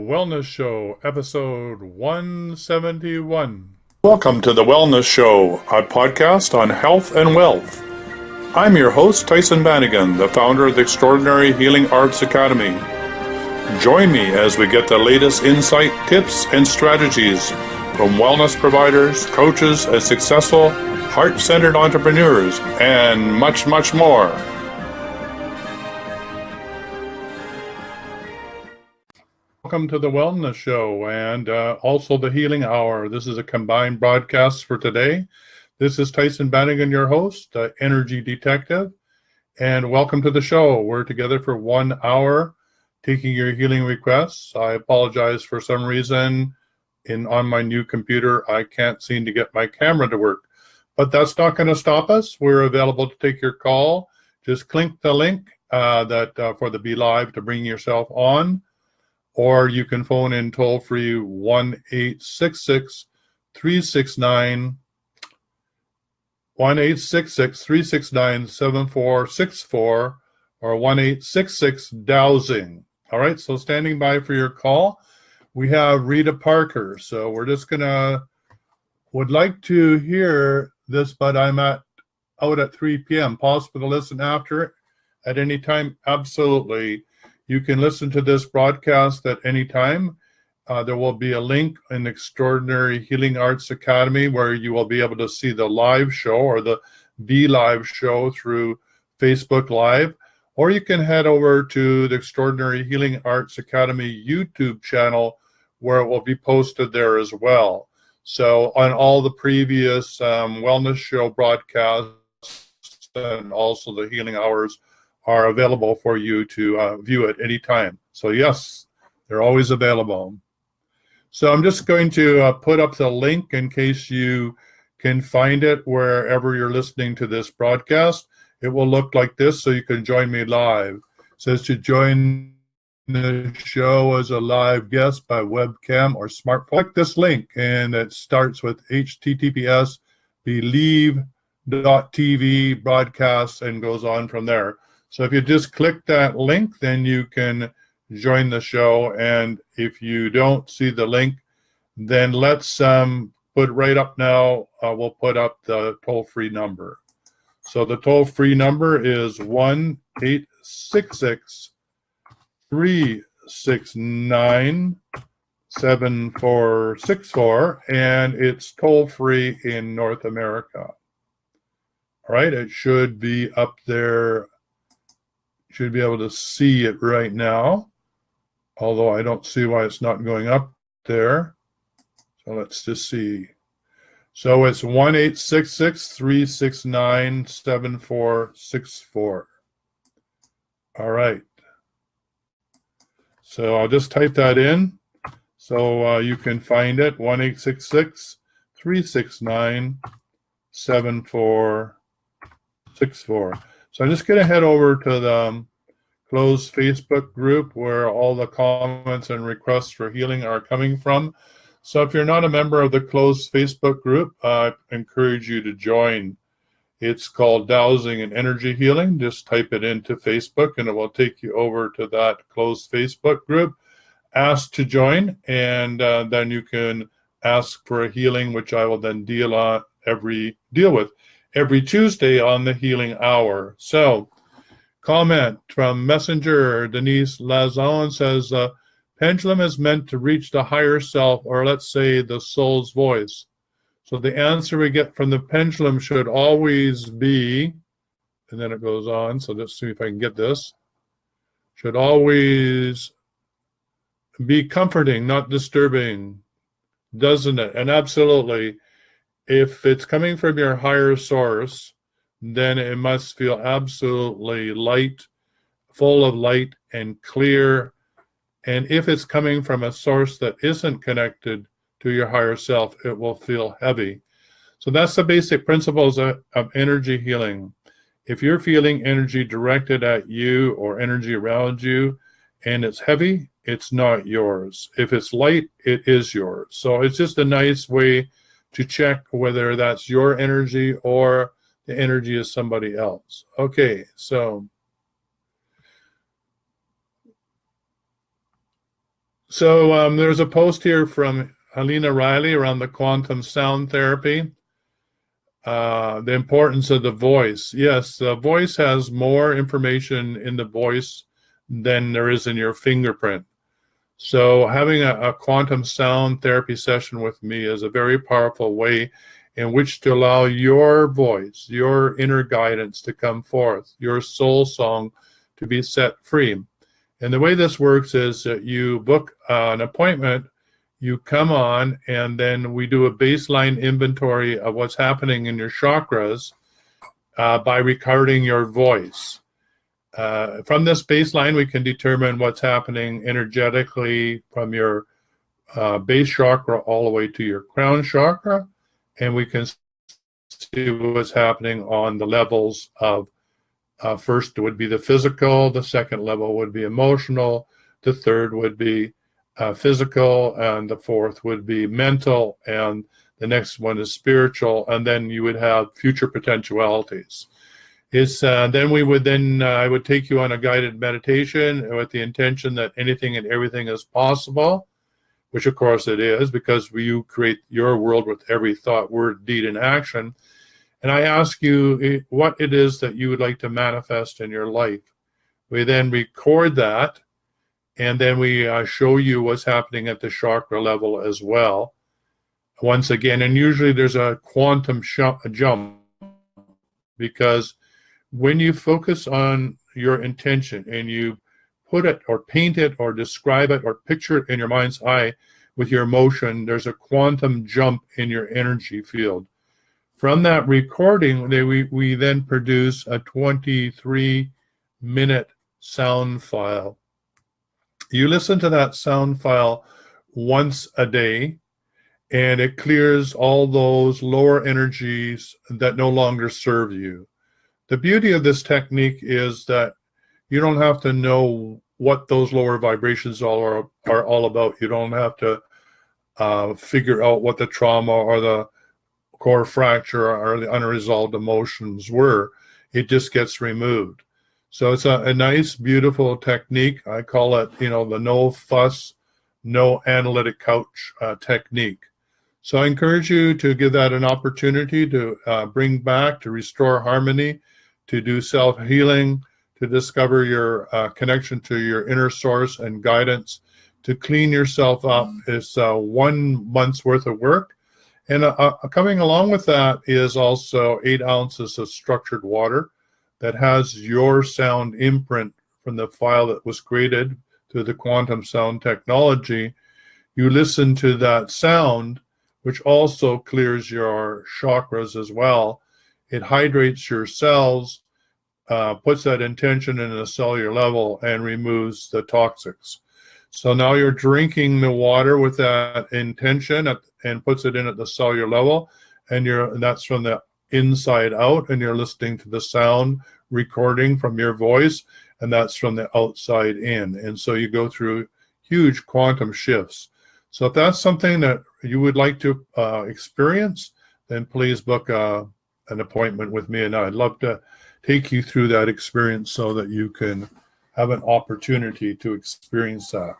Wellness Show, episode 171. Welcome to the Wellness Show, a podcast on health and wealth. I'm your host, Tyhson Banighen, the founder of the Extraordinary Healing Arts Academy. Join me as we get the latest insight, tips, and strategies from wellness providers, coaches, and successful, heart-centered entrepreneurs, and much, much more. Welcome to the Wellness Show and also the Healing Hour. This is a combined broadcast for today. This is Tyhson Banighen, your host, Energy Detective, and welcome to the show. We're together for 1 hour taking your healing requests. I apologize for some reason on my new computer. I can't seem to get my camera to work, but that's not going to stop us. We're available to take your call. Just click the link for the Be Live to bring yourself on. Or you can phone in toll-free 1-866-369-7464 or 1-866-DOWSING. All right, so standing by for your call, we have Rita Parker. So we're just would like to hear this, but I'm out at 3 p.m. Possible to listen after at any time? Absolutely. You can listen to this broadcast at any time. There will be a link in Extraordinary Healing Arts Academy where you will be able to see the live show or the Be Live show through Facebook Live. Or you can head over to the Extraordinary Healing Arts Academy YouTube channel where it will be posted there as well. So on all the previous wellness show broadcasts and also the healing hours are available for you to view at any time. So yes, they're always available. So I'm just going to put up the link in case you can find it wherever you're listening to this broadcast. It will look like this, so you can join me live. It says to join the show as a live guest by webcam or smartphone. Click this link, and it starts with https believe.tv broadcasts and goes on from there. So if you just click that link, then you can join the show. And if you don't see the link, then let's put right up now, we'll put up the toll-free number. So the toll-free number is 1-866-369-7464, and it's toll-free in North America. All right, it should be up there. Should be able to see it right now, although I don't see why it's not going up there. So let's just see. So it's 1-866-369-7464. All right. So I'll just type that in so you can find it, 1-866-369-7464. So I'm just going to head over to the closed Facebook group where all the comments and requests for healing are coming from. So if you're not a member of the closed Facebook group, I encourage you to join. It's called Dowsing and Energy Healing. Just type it into Facebook and it will take you over to that closed Facebook group. Ask to join, and then you can ask for a healing, which I will then deal with every Tuesday on the Healing Hour. So, comment from Messenger Denise Lazon says, pendulum is meant to reach the higher self, or let's say the soul's voice. So the answer we get from the pendulum should always be, and then it goes on, so let's see if I can get this, should always be comforting, not disturbing, doesn't it? And absolutely, if it's coming from your higher source, then it must feel absolutely light, full of light and clear. And if it's coming from a source that isn't connected to your higher self, it will feel heavy. So that's the basic principles of energy healing. If you're feeling energy directed at you or energy around you and it's heavy, it's not yours. If it's light, it is yours. So it's just a nice way to check whether that's your energy or the energy of somebody else. Okay, so So there's a post here from Helena Riley around the quantum sound therapy. The importance of the voice. Yes, the voice has more information in the voice than there is in your fingerprint. So having a quantum sound therapy session with me is a very powerful way in which to allow your voice, your inner guidance to come forth, your soul song to be set free. And the way this works is that you book an appointment, you come on, and then we do a baseline inventory of what's happening in your chakras by recording your voice. From this baseline, we can determine what's happening energetically from your base chakra all the way to your crown chakra, and we can see what's happening on the levels of first would be the physical, the second level would be emotional, the third would be physical, and the fourth would be mental, and the next one is spiritual, and then you would have future potentialities. Then I would take you on a guided meditation with the intention that anything and everything is possible, which of course it is, because you create your world with every thought, word, deed, and action. And I ask you what it is that you would like to manifest in your life. We then record that, and then we show you what's happening at the chakra level as well. Once again, and usually there's a quantum jump, because when you focus on your intention and you put it or paint it or describe it or picture it in your mind's eye with your emotion, there's a quantum jump in your energy field. From that recording, we then produce a 23-minute sound file. You listen to that sound file once a day, and it clears all those lower energies that no longer serve you. The beauty of this technique is that you don't have to know what those lower vibrations are all about. You don't have to figure out what the trauma or the core fracture or the unresolved emotions were. It just gets removed. So it's a nice, beautiful technique. I call it, the no fuss, no analytic couch technique. So I encourage you to give that an opportunity to bring back, to restore harmony, to do self-healing, to discover your connection to your inner source and guidance, to clean yourself up. It's 1 month's worth of work. And coming along with that is also 8 ounces of structured water that has your sound imprint from the file that was created through the quantum sound technology. You listen to that sound, which also clears your chakras as well. It hydrates your cells, puts that intention in a cellular level, and removes the toxics. So now you're drinking the water with that intention and puts it in at the cellular level, and that's from the inside out, and you're listening to the sound recording from your voice, and that's from the outside in. And so you go through huge quantum shifts. So if that's something that you would like to experience, then please book an appointment with me, and I'd love to take you through that experience so that you can have an opportunity to experience that.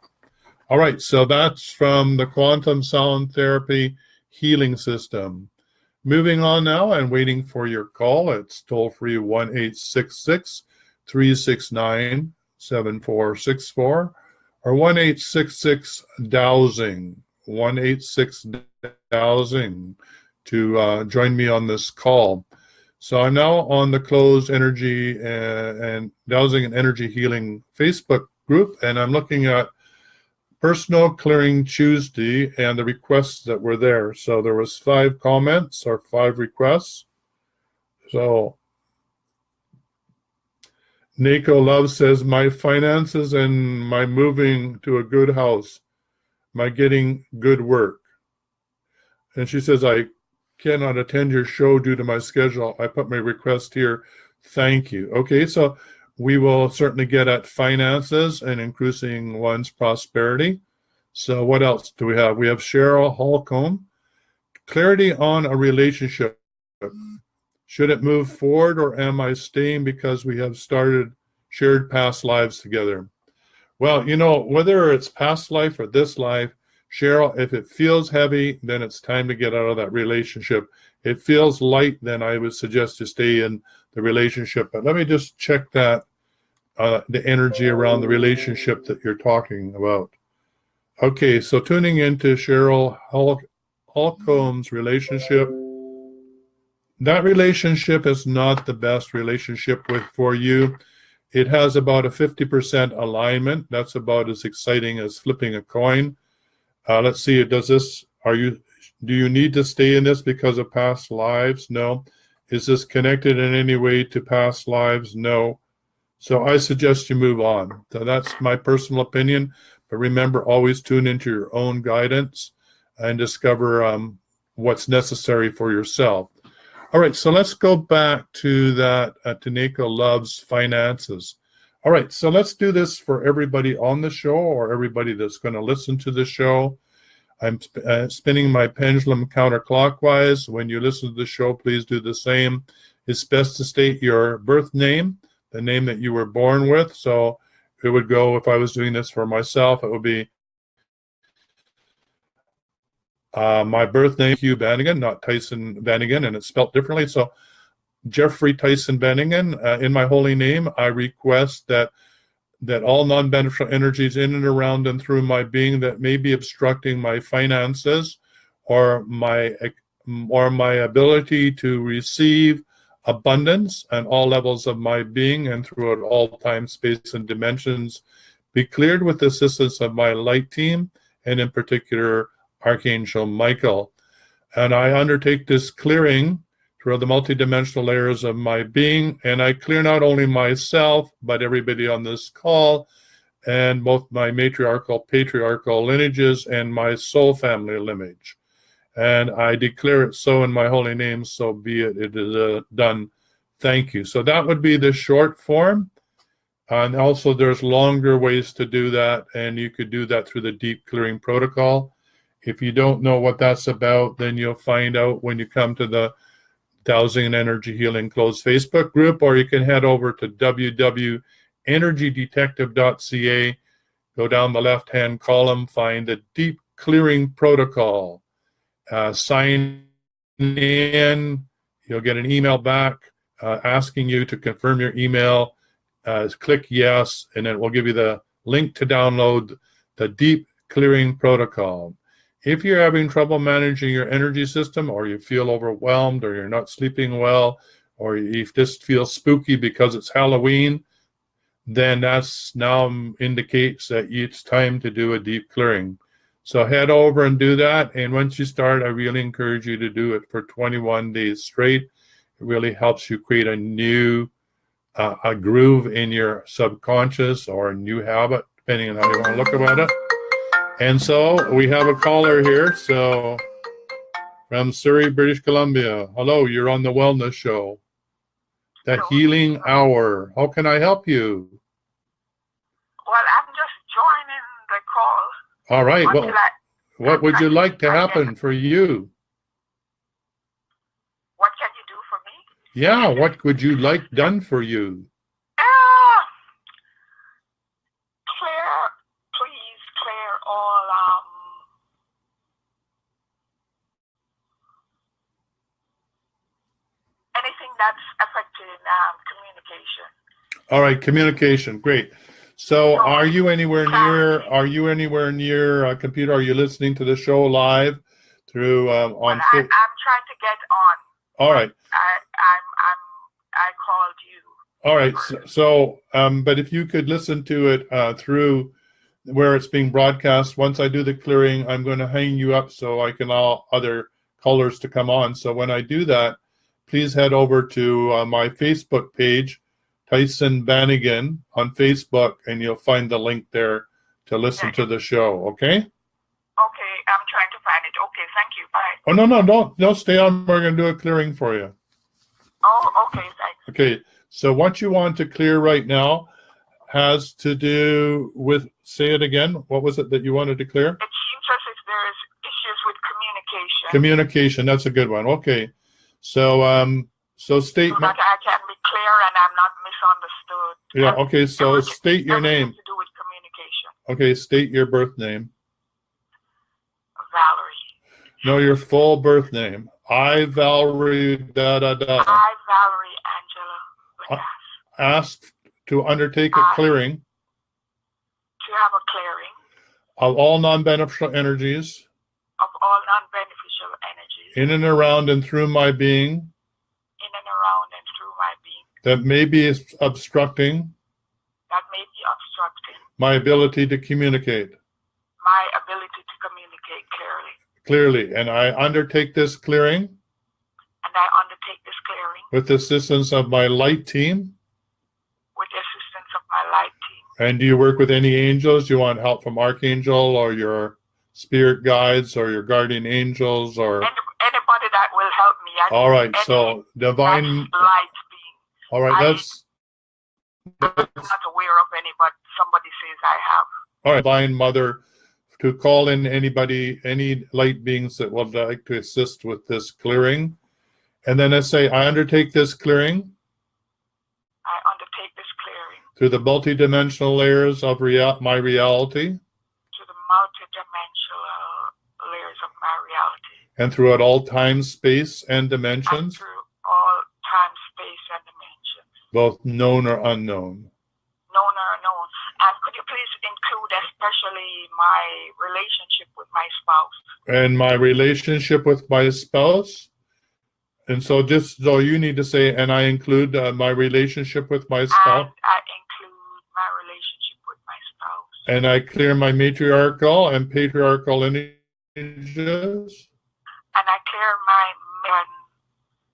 All right, so that's from the Quantum Sound Therapy Healing System. Moving on now and waiting for your call. It's toll-free 1-866-369-7464 or 1-866-DOWSING, 1-866-DOWSING to join me on this call. So I'm now on the Closed Energy and Dowsing and Energy Healing Facebook group, and I'm looking at Personal Clearing Tuesday and the requests that were there. So there was 5 comments or 5 requests. So Nako Love says, my finances and my moving to a good house, my getting good work. And she says, I cannot attend your show due to my schedule. I put my request here. Thank you. Okay, so we will certainly get at finances and increasing one's prosperity. So what else do we have? We have Cheryl Holcomb. Clarity on a relationship. Should it move forward, or am I staying because we have shared past lives together? Well, whether it's past life or this life, Cheryl, if it feels heavy, then it's time to get out of that relationship. It feels light, then I would suggest you stay in the relationship. But let me just check that, the energy around the relationship that you're talking about. Okay, so tuning into Cheryl Holcomb's relationship. That relationship is not the best relationship for you. It has about a 50% alignment. That's about as exciting as flipping a coin. Let's see, do you need to stay in this because of past lives? No. Is this connected in any way to past lives? No. So I suggest you move on. So that's my personal opinion. But remember, always tune into your own guidance and discover what's necessary for yourself. All right, so let's go back to that. Taneko loves finances. All right, so let's do this for everybody on the show or everybody that's going to listen to the show. I'm spinning my pendulum counterclockwise. When you listen to the show, please do the same. It's best to state your birth name, the name that you were born with. So it would go, if I was doing this for myself, it would be my birth name, Hugh Banighen, not Tyhson Banighen, and it's spelled differently. So Jeffrey Tyhson Banighen, in my holy name, I request that all non-beneficial energies in and around and through my being that may be obstructing my finances or my ability to receive abundance on all levels of my being and throughout all time, space, and dimensions be cleared with the assistance of my light team, and in particular, Archangel Michael. And I undertake this clearing through the multidimensional layers of my being, and I clear not only myself, but everybody on this call, and both my matriarchal, patriarchal lineages, and my soul family lineage. And I declare it so in my holy name, so be it. It is done. Thank you. So that would be the short form. And also there's longer ways to do that, and you could do that through the deep clearing protocol. If you don't know what that's about, then you'll find out when you come to the Dowsing and Energy Healing closed Facebook group, or you can head over to www.energydetective.ca, go down the left-hand column, find the Deep Clearing Protocol. Sign in, you'll get an email back asking you to confirm your email. Click yes, and it will give you the link to download the Deep Clearing Protocol. If you're having trouble managing your energy system, or you feel overwhelmed, or you're not sleeping well, or you just feel spooky because it's Halloween, then that's now indicates that it's time to do a deep clearing. So head over and do that. And once you start, I really encourage you to do it for 21 days straight. It really helps you create a new a groove in your subconscious, or a new habit, depending on how you want to look about it. And so we have a caller here. So from Surrey, British Columbia. Hello, you're on the Wellness Show. The Healing Hour. How can I help you? Well, I'm just joining the call. All right. Well, what would you like to happen for you? What can you do for me? Yeah, what would you like done for you? Please clear all anything that's affecting communication. All right, communication, great. So, are you anywhere near a computer? Are you listening to the show live through on? I'm trying to get on. All right. I called you. All right. So, but if you could listen to it through where it's being broadcast. Once I do the clearing, I'm going to hang you up so I can allow other callers to come on. So when I do that, please head over to my Facebook page, Tyhson Banighen on Facebook, and you'll find the link there to listen to the show, okay? Okay, I'm trying to find it. Okay, thank you. Bye. Oh, no, don't stay on. We're going to do a clearing for you. Oh, okay, thanks. Okay, so what you want to clear right now has to do with, say it again, what was it that you wanted to clear? It seems as if there is issues with communication. Communication, that's a good one. Okay, so state... So that I can be clear and I'm not misunderstood. Yeah, okay, so state your name. To do with communication. Okay, state your birth name. Valerie. No, your full birth name. I, Valerie, da-da-da. I, Valerie Angela Lagas. Asked to undertake a clearing To have a clearing of all non-beneficial energies of all non-beneficial energies in and around and through my being in and around and through my being that may be obstructing that may be obstructing my ability to communicate my ability to communicate clearly. And I undertake this clearing And I undertake this clearing with the assistance of my light team. with the assistance of my light team. And do you work with any angels? Do you want help from Archangel or your spirit guides or your guardian angels or Anybody that will help me. all right, so divine light being. All right, I'm that's not aware of any, but somebody says I have. all right, Divine Mother, to call in anybody, any light beings that would like to assist with this clearing. And then I say, I undertake this clearing I undertake this clearing through the multidimensional layers of my reality to the multidimensional layers of my reality. and throughout all time, space, and And dimensions, through all time, space, and dimensions. both known or unknown. Known or unknown. And could you please include especially my relationship with my spouse? And my relationship with my spouse. And so just so you need to say, and I include my relationship with my spouse. And I include my relationship with my spouse. And I clear my matriarchal and patriarchal lineages. And I clear my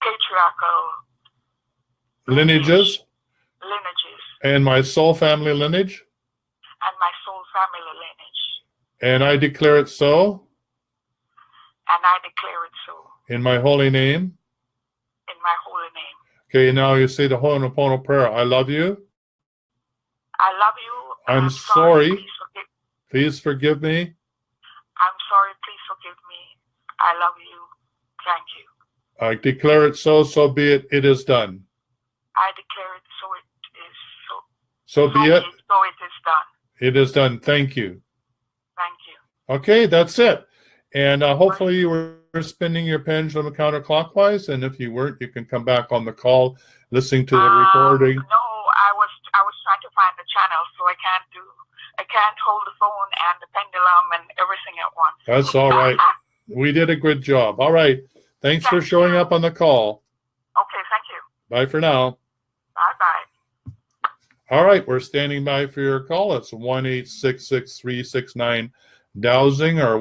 patriarchal lineages and my soul family lineage. And my soul family lineage. And I declare it so. And I declare it so. In my holy name. In my holy name. Okay, now you say the Ho'oponopono prayer. I love you. I love you. I'm sorry. Please forgive me. I'm sorry. Please forgive me. I love you. Thank you. I declare it so. So be it. It is done. I declare it so. It is so. So be it. So it is done. It is done. Thank you. Thank you. Okay, that's it. And hopefully you were spinning your pendulum counterclockwise. And if you weren't, you can come back on the call, listening to the recording. No, I was trying to find the channel, so I can't hold the phone and the pendulum and everything at once. That's all right. We did a good job. All right. Thanks for showing up on the call. Okay, thank you. Bye for now. Bye-bye. All right, we're standing by for your call. It's 1-866-369-dowsing or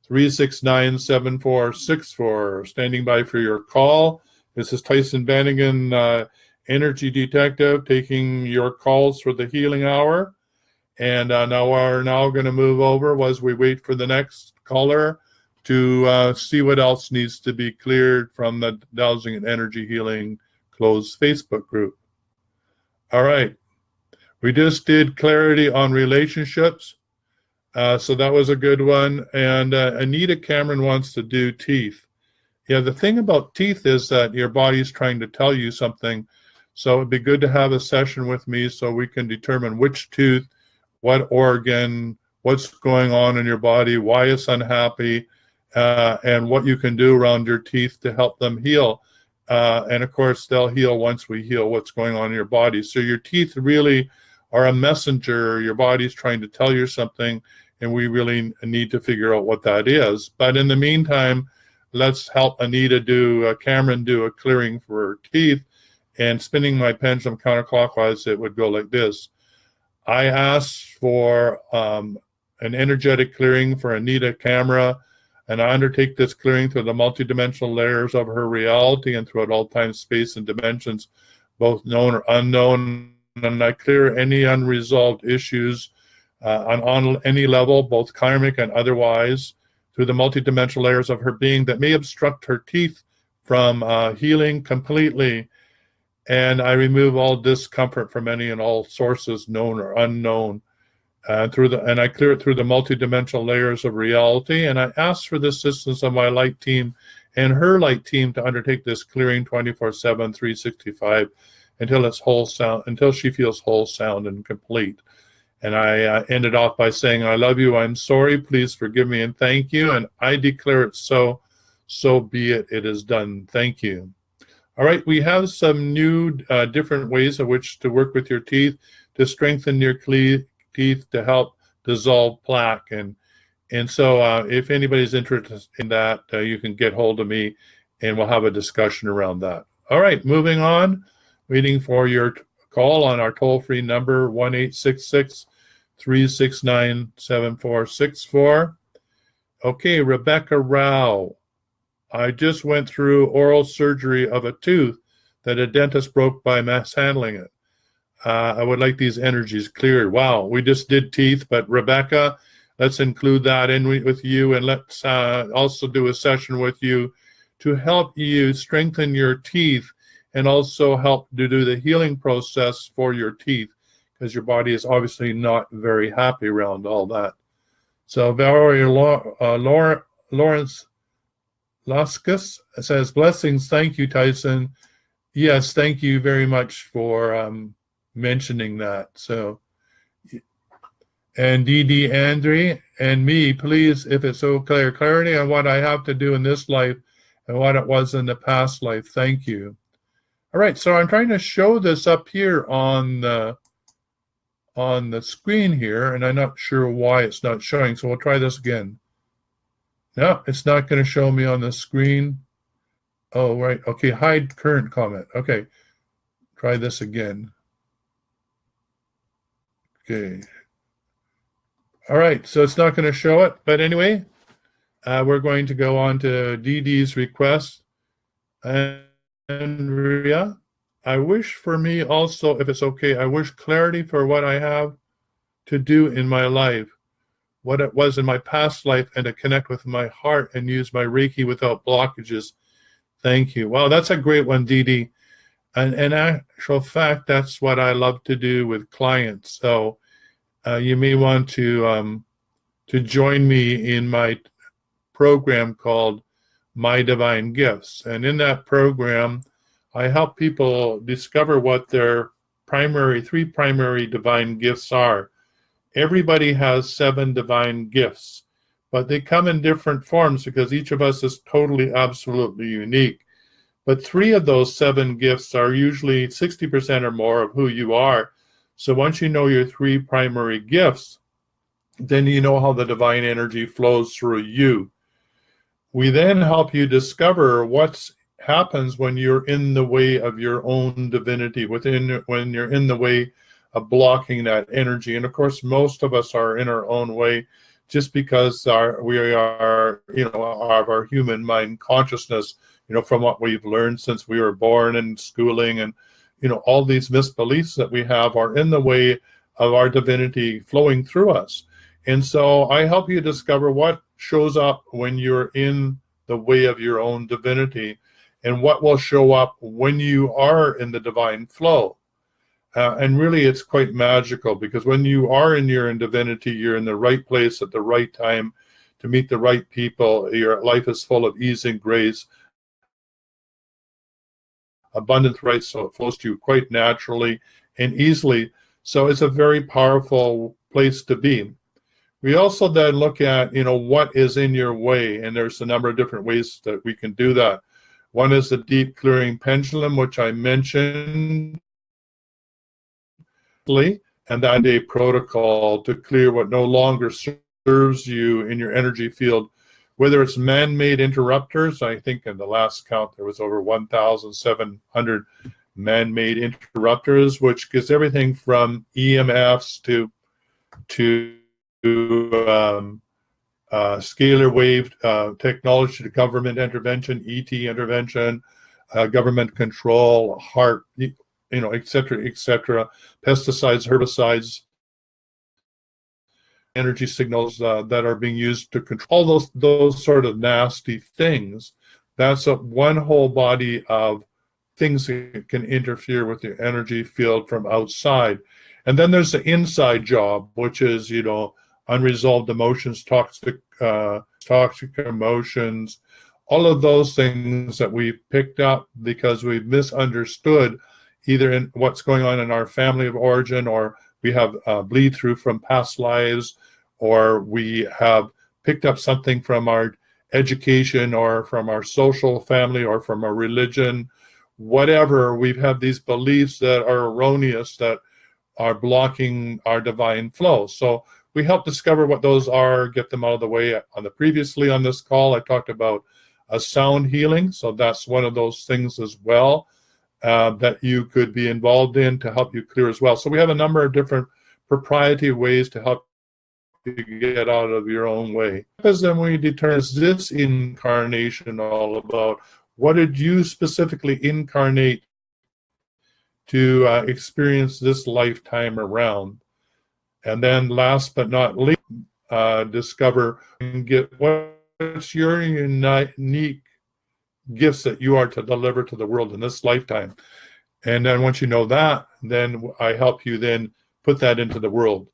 1-866-369-7464. Standing by for your call. This is Tyhson Banighen, Energy Detective, taking your calls for the healing hour. And now we're going to move over as we wait for the next caller to see what else needs to be cleared from the Dowsing and Energy Healing closed Facebook group. All right. We just did clarity on relationships. So that was a good one. And Anita Cameron wants to do teeth. Yeah, the thing about teeth is that your body's trying to tell you something. So it'd be good to have a session with me so we can determine which tooth, what organ, what's going on in your body, why it's unhappy, and what you can do around your teeth to help them heal. And of course, they'll heal once we heal what's going on in your body. So your teeth really are a messenger. Your body's trying to tell you something, and we really need to figure out what that is. But in the meantime, let's help Anita Cameron do a clearing for her teeth. And spinning my pendulum counterclockwise, it would go like this. I ask for an energetic clearing for Anita Cameron, and I undertake this clearing through the multidimensional layers of her reality and throughout all time, space, and dimensions, both known or unknown. And I clear any unresolved issues on any level, both karmic and otherwise, through the multidimensional layers of her being that may obstruct her teeth from healing completely. And I remove all discomfort from any and all sources, known or unknown. And I clear it through the multidimensional layers of reality. And I ask for the assistance of my light team and her light team to undertake this clearing 24/7, 365 until it's whole sound, until she feels whole, sound, and complete. And I ended off by saying, I love you, I'm sorry, please forgive me, and thank you. And I declare it so, so be it, it is done. Thank you. All right, we have some new different ways of which to work with your teeth to strengthen your teeth to help dissolve plaque. And so if anybody's interested in that, you can get hold of me and we'll have a discussion around that. All right, moving on. Waiting for your call on our toll-free number, 1-866-369-7464. Okay, Rebecca Rao. I just went through oral surgery of a tooth that a dentist broke by mishandling it. I would like these energies cleared. Wow, we just did teeth, but Rebecca, let's include that in with you, and let's also do a session with you to help you strengthen your teeth and also help to do the healing process for your teeth, because your body is obviously not very happy around all that. So Valerie Lawrence Laskus says, blessings, thank you, Tyson. Yes, thank you very much for mentioning that. So, and Dee Dee Andre and me, please, if it's so clear, clarity on what I have to do in this life and what it was in the past life. Thank you. All right, so I'm trying to show this up here on the screen here, and I'm not sure why it's not showing, so we'll try this again. No, it's not going to show me on the screen. Oh, right. Okay, hide current comment. Okay, try this again. Okay. All right, so it's not going to show it, but anyway, we're going to go on to Dee Dee's request. Andrea, I wish for me also, if it's okay, I wish clarity for what I have to do in my life, what it was in my past life, and to connect with my heart and use my Reiki without blockages. Thank you. Wow, that's a great one, Dee Dee. And in actual fact, that's what I love to do with clients. So you may want to join me in my program called My Divine Gifts. And in that program, I help people discover what their three primary divine gifts are. Everybody has 7 divine gifts, but they come in different forms because each of us is totally, absolutely unique. But 3 of those 7 gifts are usually 60% or more of who you are. So once you know your 3 primary gifts, then you know how the divine energy flows through you. We then help you discover what happens when you're in the way of your own divinity, when you're in the way of blocking that energy. And of course, most of us are in our own way just because we are, of our human mind consciousness, from what we've learned since we were born and schooling, and, all these misbeliefs that we have are in the way of our divinity flowing through us. And so I help you discover what shows up when you're in the way of your own divinity and what will show up when you are in the divine flow. And really, it's quite magical, because when you are in your divinity, you're in the right place at the right time to meet the right people. Your life is full of ease and grace, abundant, right? So it flows to you quite naturally and easily. So it's a very powerful place to be. We also then look at, what is in your way, and there's a number of different ways that we can do that. One is the deep clearing pendulum, which I mentioned, and that a protocol to clear what no longer serves you in your energy field, whether it's man-made interrupters. I think in the last count there was over 1,700 man-made interrupters, which gives everything from EMFs to scalar wave technology to government intervention, ET intervention, government control, heart, et cetera, pesticides, herbicides, energy signals that are being used to control those sort of nasty things. That's one whole body of things that can interfere with your energy field from outside. And then there's the inside job, which is, unresolved emotions, toxic emotions, all of those things that we've picked up because we've misunderstood either in what's going on in our family of origin, or we have bleed through from past lives, or we have picked up something from our education or from our social family or from our religion, whatever. We've had these beliefs that are erroneous, that are blocking our divine flow. So we help discover what those are, get them out of the way. Previously on this call, I talked about a sound healing. So that's one of those things as well that you could be involved in to help you clear as well. So we have a number of different proprietary ways to help you get out of your own way. Because then we determine, is this incarnation all about? What did you specifically incarnate to experience this lifetime around? And then last but not least, discover and get what's your unique gifts that you are to deliver to the world in this lifetime. And then once you know that, then I help you then put that into the world.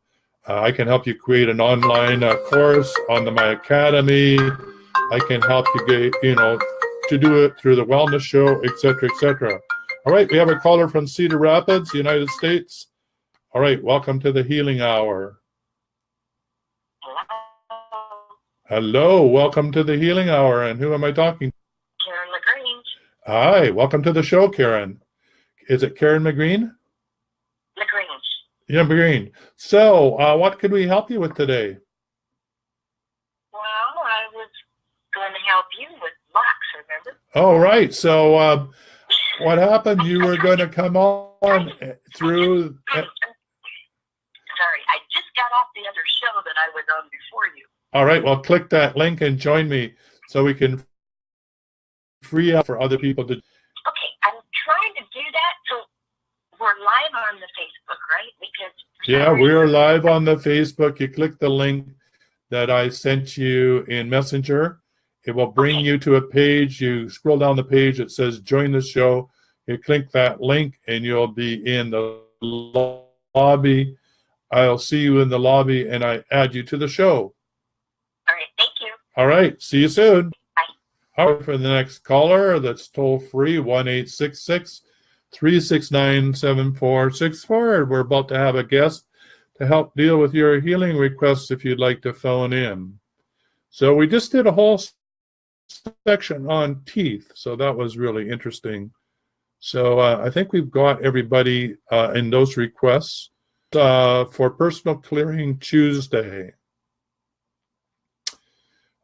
I can help you create an online course on my academy. I can help you get, to do it through the wellness show, etc., etc. All right, we have a caller from Cedar Rapids, United States. All right, welcome to the Healing Hour. Hello, welcome to the Healing Hour. And who am I talking to? Karen LaGrange. Hi, welcome to the show, Karen. Is it Karen McGreen? LaGrange. Yeah, McGreen. So, what could we help you with today? Well, I was going to help you with locks, remember? Oh, right. So, what happened? You were going to come on through... Sorry, I just got off the other show that I was on before you. All right, well, click that link and join me so we can free up for other people to... Okay, I'm trying to do that, so we're live on the Facebook, right? Yeah, we're live on the Facebook. You click the link that I sent you in Messenger. It will bring you to a page. You scroll down the page. It says join the show. You click that link and you'll be in the lobby. I'll see you in the lobby and I add you to the show. All right, thank you. All right, see you soon. Bye. All right, for the next caller, that's toll free, 1-866-369-7464. We're about to have a guest to help deal with your healing requests if you'd like to phone in. So we just did a whole section on teeth, so that was really interesting. So I think we've got everybody in those requests for Personal Clearing Tuesday.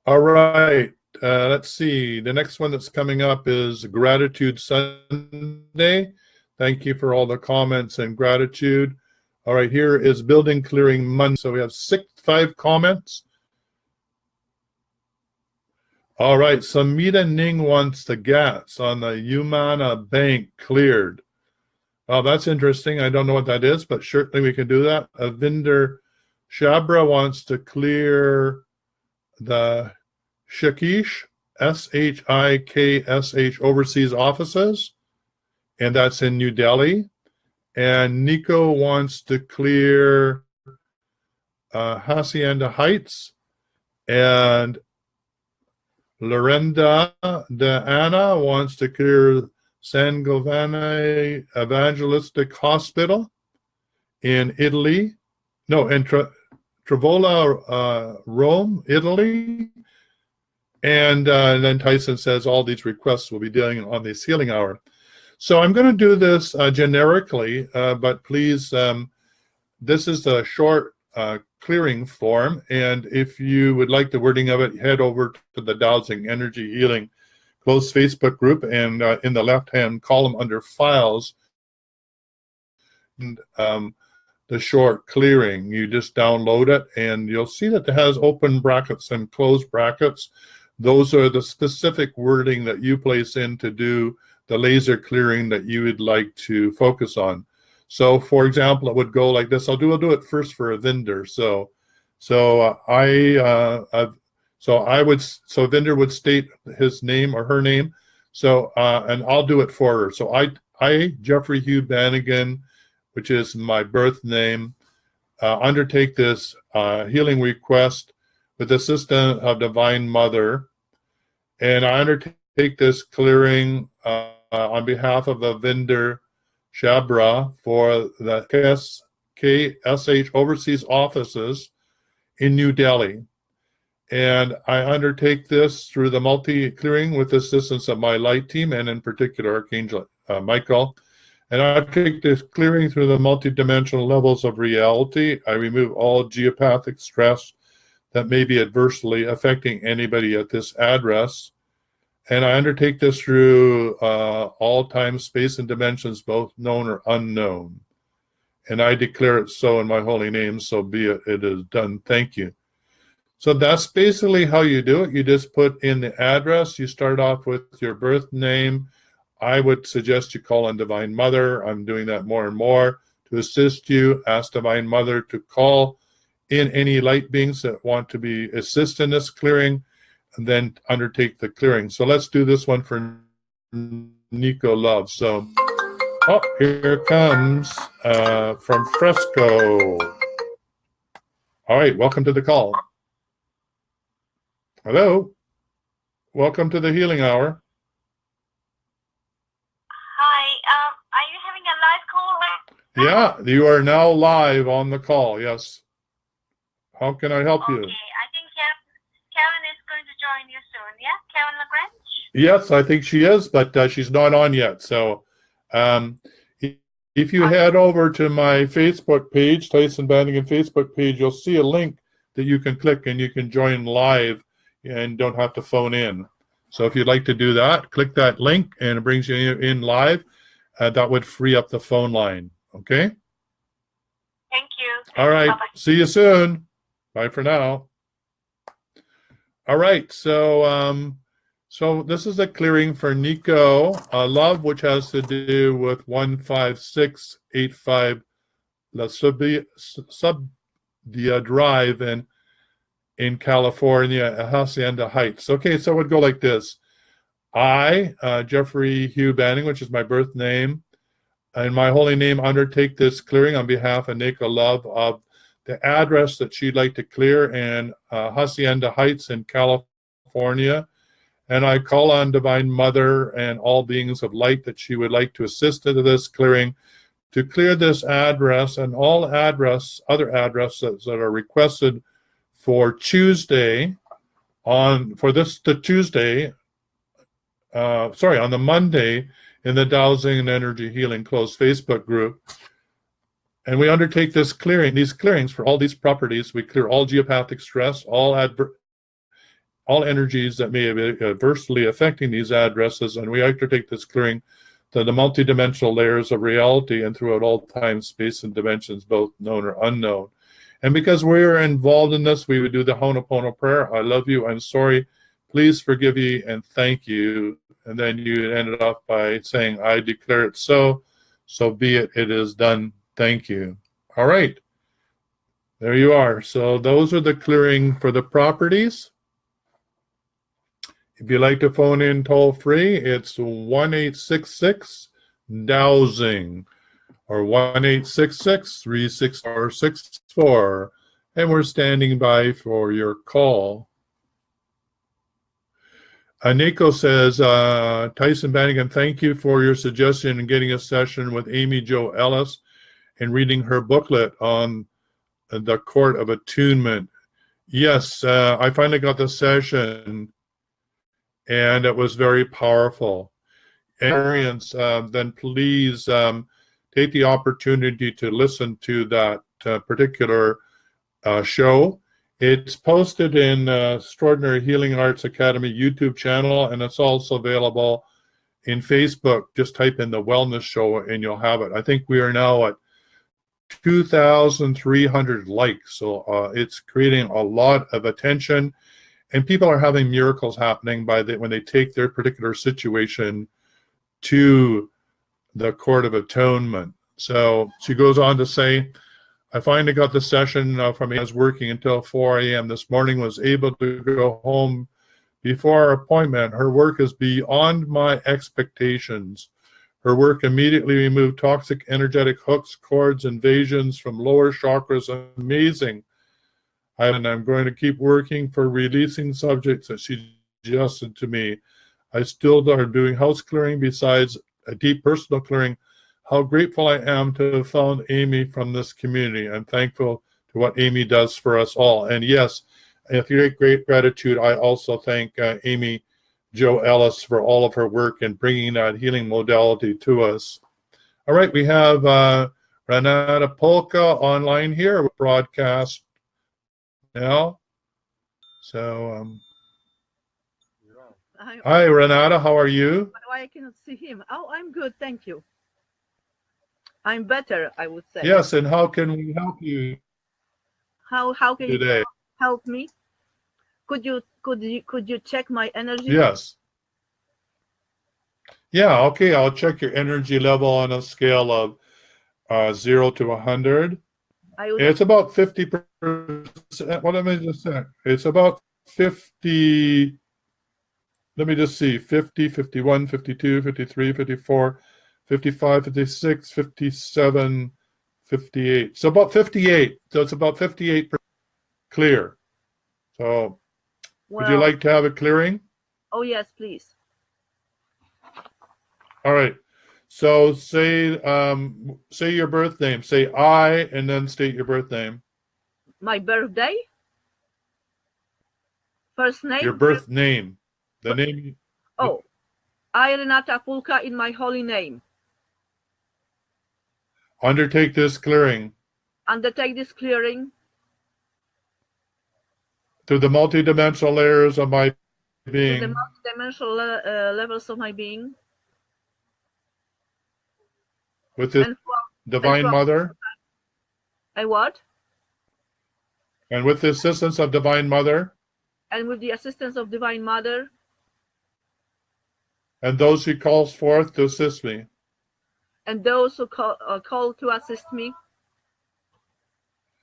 All right, let's see. The next one that's coming up is Gratitude Sunday. Thank you for all the comments and gratitude. All right, here is Building Clearing Monday. So we have 5 comments. All right, Samita Ning wants the GATS on the Humana Bank cleared. Well, that's interesting. I don't know what that is, but certainly we can do that. Avinder Shabra wants to clear the Shiksh, SHIKSH overseas offices, and that's in New Delhi. And Nico wants to clear Hacienda Heights, and Lorenda de Anna wants to clear San Giovanni Evangelistic Hospital in Italy. No, in Travola, Rome, Italy. And then Tyson says all these requests will be dealing on this healing hour. So I'm going to do this generically, but please, this is a short clearing form. And if you would like the wording of it, head over to the Dowsing Energy Healing closed Facebook group, and in the left-hand column under Files, and, the short clearing, you just download it, and you'll see that it has open brackets and closed brackets. Those are the specific wording that you place in to do the laser clearing that you would like to focus on. So, for example, it would go like this. I'll do it first for a vendor. So vendor would state his name or her name. So, and I'll do it for her. So I Jeffrey Hugh Banighen, which is my birth name, undertake this healing request with the assistance of Divine Mother, and I undertake this clearing on behalf of Avinder Shabra for the KSH overseas offices in New Delhi. And I undertake this through the multi-clearing with the assistance of my light team, and in particular Archangel Michael. And I take this clearing through the multidimensional levels of reality. I remove all geopathic stress that may be adversely affecting anybody at this address. And I undertake this through all time, space, and dimensions, both known or unknown. And I declare it so in my holy name, so be it. It is done. Thank you. So that's basically how you do it. You just put in the address. You start off with your birth name. I would suggest you call on Divine Mother. I'm doing that more and more to assist you. Ask Divine Mother to call in any light beings that want to be assist in this clearing, and then undertake the clearing. So let's do this one for Nico Love. So, oh, here it comes from Fresco. All right, welcome to the call. Hello. Welcome to the Healing Hour. Hi, are you having a live call? Yeah, you are now live on the call, yes. How can I help you? Okay, I think Karen is going to join you soon, yeah? Karen LaGrange? Yes, I think she is, but she's not on yet. So if you head over to my Facebook page, Tyhson Banighen Facebook page, you'll see a link that you can click and you can join live and don't have to phone in. So if you'd like to do that, click that link and it brings you in live. That would free up the phone line. Okay? Thank you. All right. Bye-bye. See you soon. Bye for now. All right. So so this is a clearing for Nico Love, which has to do with 15685 La Subdia Drive in California, Hacienda Heights. Okay, so it would go like this. I, Jeffrey Hugh Banning, which is my birth name, and my holy name, undertake this clearing on behalf of Nico Love of the address that she'd like to clear in Hacienda Heights in California. And I call on Divine Mother and all beings of light that she would like to assist into this clearing to clear this address and all other addresses that are requested for Tuesday on the Monday in the Dowsing and Energy Healing closed Facebook group. And we undertake these clearings for all these properties. We clear all geopathic stress, all energies that may be adversely affecting these addresses, and we undertake this clearing to the multidimensional layers of reality and throughout all time, space, and dimensions, both known or unknown. And because we're involved in this, we would do the Ho'oponopono prayer. I love you. I'm sorry. Please forgive me and thank you. And then you ended up by saying, I declare it so. So be it. It is done. Thank you. All right. There you are. So those are the clearing for the properties. If you'd like to phone in toll free, it's 1-866-DOWSING or 1-866-364-64. And we're standing by for your call. Nico says, Tyhson Banighen, thank you for your suggestion in getting a session with Amy Jo Ellis and reading her booklet on the Court of Attunement. Yes, I finally got the session, and it was very powerful. Experience, then please take the opportunity to listen to that particular show. It's posted in Extraordinary Healing Arts Academy YouTube channel, and it's also available in Facebook. Just type in the Wellness Show and you'll have it. I think we are now at 2,300 likes, so it's creating a lot of attention, and people are having miracles happening when they take their particular situation to the Court of Atonement. So she goes on to say, I finally got the session from I was working until 4 a.m. this morning, was able to go home before our appointment. Her work is beyond my expectations. Her work immediately removed toxic energetic hooks, cords, invasions from lower chakras. Amazing. And I'm going to keep working for releasing subjects that she suggested to me. I still are doing house clearing besides a deep personal clearing. how grateful I am to have found Amy from this community. I'm thankful to what Amy does for us all. And yes, with great gratitude, I also thank Amy Jo Ellis for all of her work in bringing that healing modality to us. All right, we have Renata Polka online here, broadcast now. So, hi, Renata, how are you? Why I cannot see him? Oh, I'm good, thank you. I'm better, I would say. Yes, and how can we help you How can today? you help me? Could you check my energy? Yes. Yeah, okay, I'll check your energy level on a scale of 0 to 100. It's about 50%. What am I just saying? It's about 50. Let me just see. 50, 51, 52, 53, 54, 55, 56, 57, 58. So about 58. So it's about 58% clear. So would you like to have a clearing? Oh, yes, please. All right. So say your birth name. Say I and then state your birth name. My birthday? First name? Your birth name. The name. Oh, I, Renata Polka, in my holy name. Undertake this clearing. Undertake this clearing. To the multidimensional layers of my being. To the multidimensional levels of my being. With this Divine Mother. And what? And with the assistance of Divine Mother. And with the assistance of Divine Mother. And those she calls forth to assist me. And those who call to assist me.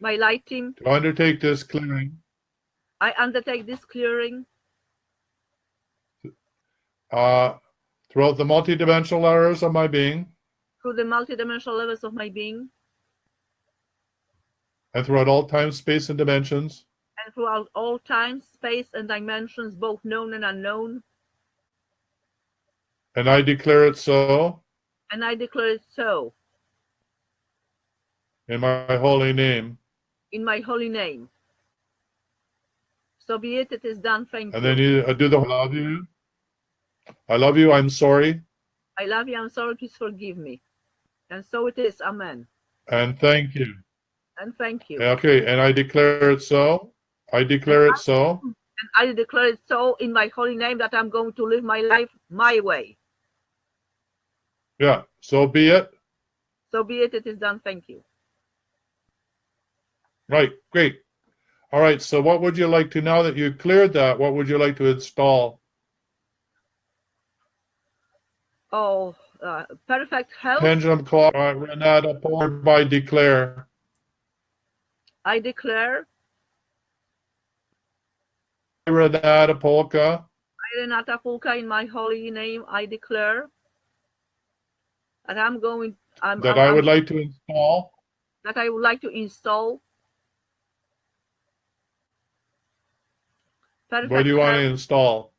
My light team. To undertake this clearing. I undertake this clearing. Throughout the multidimensional layers of my being. Through the multidimensional levels of my being. And throughout all time, space, and dimensions. And throughout all time, space, and dimensions, both known and unknown. And I declare it so. And I declare it so. In my holy name. In my holy name. So be it, it is done, thank you. And then you do the I love you. I love you, I'm sorry. I love you, I'm sorry, please forgive me. And so it is, amen. And thank you. And thank you. Okay, and I declare it so. I declare it so. And I declare it so in my holy name that I'm going to live my life my way. Yeah, so be it. So be it, it is done, thank you. Right, great. All right, so what would you like to, now that you cleared that, what would you like to install? Oh, perfect health. Pendulum clock, Renata, powered by declare. I declare. Renata Polka. I, Renata Polka, in my holy name, I declare that I would like to install. That I would like to install. Perfect What do you want to health, install?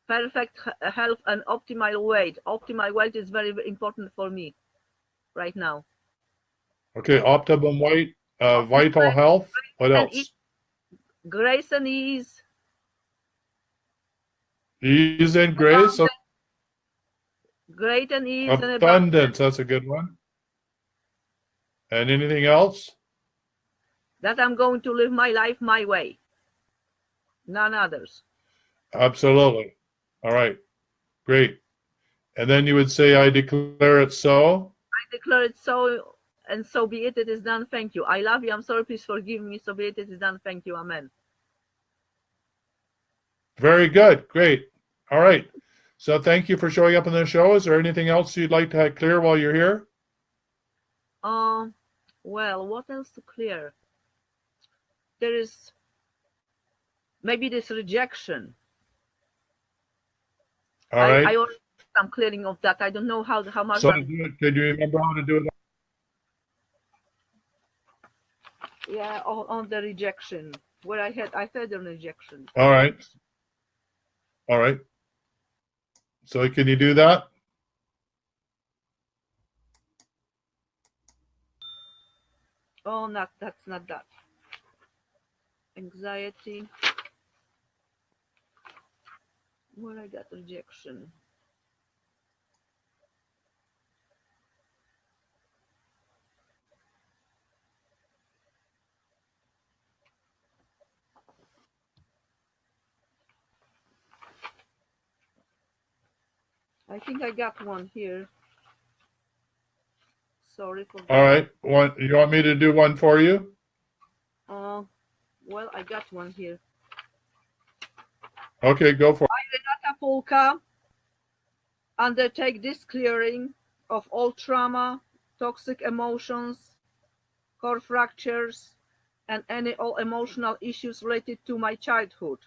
perfect health and optimal weight. Optimal weight is very, very important for me right now. Okay, optimum weight, vital health. What else? Grace and ease. Ease and grace. Great and ease and abundance. That's a good one. And anything else? That I'm going to live my life my way. None others. Absolutely. All right. Great. And then you would say, I declare it so. I declare it so, and so be it, it is done, thank you. I love you, I'm sorry, please forgive me, so be it, it is done, thank you, amen. Very good. Great. All right. So thank you for showing up on the show. Is there anything else you'd like to clear while you're here? Well, what else to clear? There is maybe this rejection. All right. I already did some clearing of that. I don't know how much. So could you remember how to do it? Yeah, on the rejection, where I had a rejection. All right. All right. So can you do that? Oh, that's not that. Anxiety. Well, I got rejection. I think I got one here. Sorry for that. All right. You want me to do one for you? Well, I got one here. Okay, go for it. Renata Polka, undertake this clearing of all trauma, toxic emotions, core fractures, and all emotional issues related to my childhood.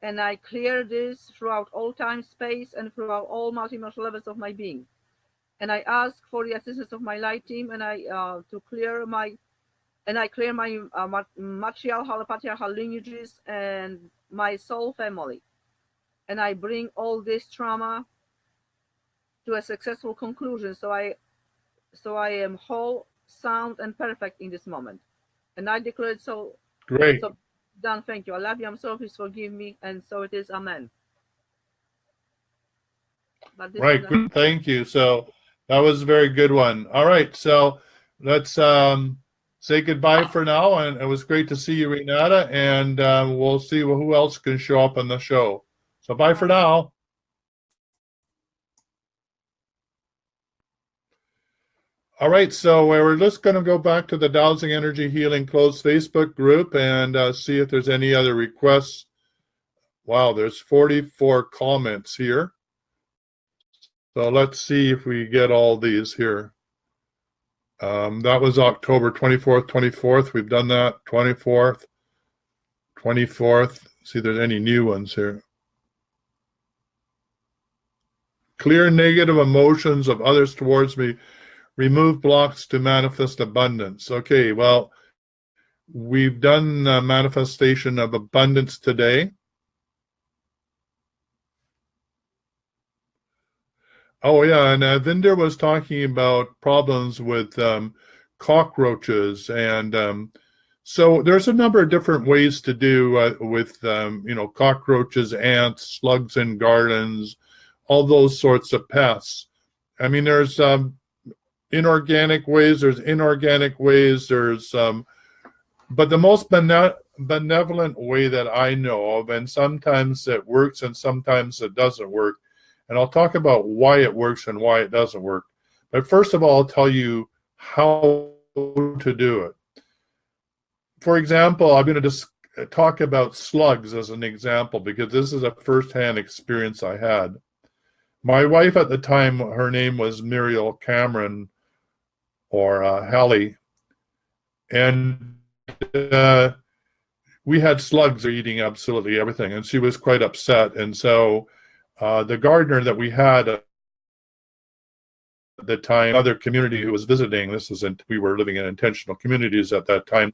And I clear this throughout all time, space, and throughout all multidimensional levels of my being. And I ask for the assistance of my light team, and I clear my matriarchal, patriarchal lineages and my soul family. And I bring all this trauma to a successful conclusion. So I am whole, sound, and perfect in this moment. And I declare it so. Great. So done. Thank you. I love you. I'm sorry. Please forgive me. And so it is. Amen. Right. Good. Thank you. So that was a very good one. All right. So let's say goodbye for now. And it was great to see you, Renata. And we'll see who else can show up on the show. So bye for now. All right, so we're just going to go back to the Dowsing Energy Healing closed Facebook group and see if there's any other requests. Wow, there's 44 comments here. So let's see if we get all these here. That was October 24th, 24th. We've done that. 24th, 24th. See if there's any new ones here. Clear negative emotions of others towards me. Remove blocks to manifest abundance. Okay, well, we've done manifestation of abundance today. Oh, yeah, and Vinder was talking about problems with cockroaches. And so there's a number of different ways to do with, cockroaches, ants, slugs in gardens, all those sorts of pests. I mean, there's inorganic ways, there's inorganic ways, but the most benevolent way that I know of, and sometimes it works and sometimes it doesn't work, and I'll talk about why it works and why it doesn't work. But first of all, I'll tell you how to do it. For example, I'm going to just talk about slugs as an example because this is a first-hand experience I had. My wife at the time, her name was Muriel Cameron, or Hallie, and we had slugs eating absolutely everything, and she was quite upset. And so the gardener that we had at the time, another community who was visiting, we were living in intentional communities at that time,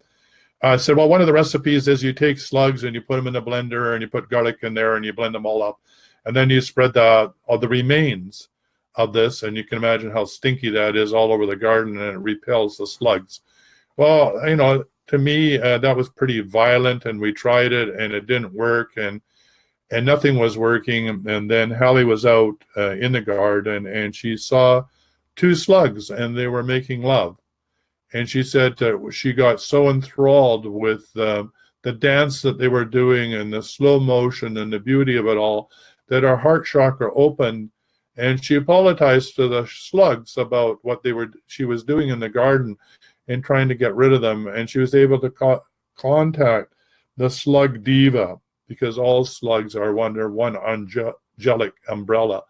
said, well, one of the recipes is you take slugs and you put them in a blender and you put garlic in there and you blend them all up, and then you spread the remains of this, and you can imagine how stinky that is all over the garden, and it repels the slugs. Well, to me, that was pretty violent, and we tried it, and it didn't work, and nothing was working. And then Hallie was out in the garden, and she saw 2 slugs, and they were making love. And she said she got so enthralled with the dance that they were doing and the slow motion and the beauty of it all that her heart chakra opened. And she apologized to the slugs about what she was doing in the garden and trying to get rid of them. And she was able to contact the slug diva, because all slugs are under one angelic umbrella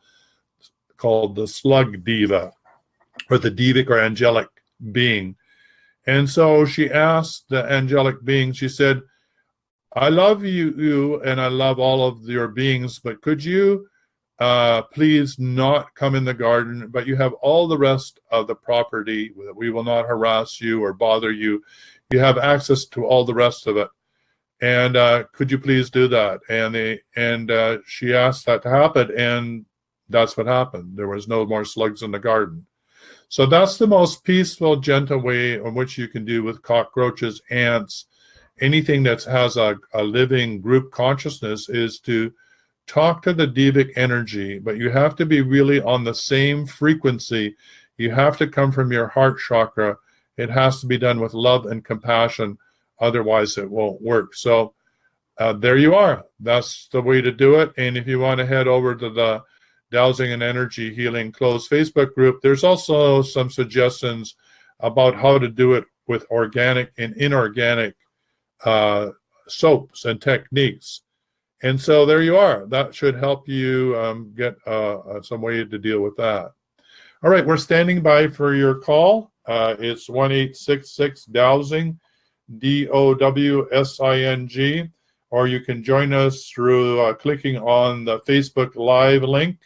called the slug diva, or the divic or angelic being. And so she asked the angelic being, she said, I love you and I love all of your beings, but could you please not come in the garden, but you have all the rest of the property. We will not harass you or bother you. You have access to all the rest of it. And could you please do that? And she asked that to happen, and that's what happened. There was no more slugs in the garden. So that's the most peaceful, gentle way in which you can do with cockroaches, ants, anything that has a living group consciousness, is to talk to the devic energy, but you have to be really on the same frequency. You have to come from your heart chakra. It has to be done with love and compassion. Otherwise, it won't work. So there you are. That's the way to do it. And if you want to head over to the Dowsing and Energy Healing closed Facebook group, there's also some suggestions about how to do it with organic and inorganic soaps and techniques. And so there you are. That should help you get some way to deal with that. All right, we're standing by for your call. It's 1-866-DOWSING, DOWSING, or you can join us through clicking on the Facebook Live link,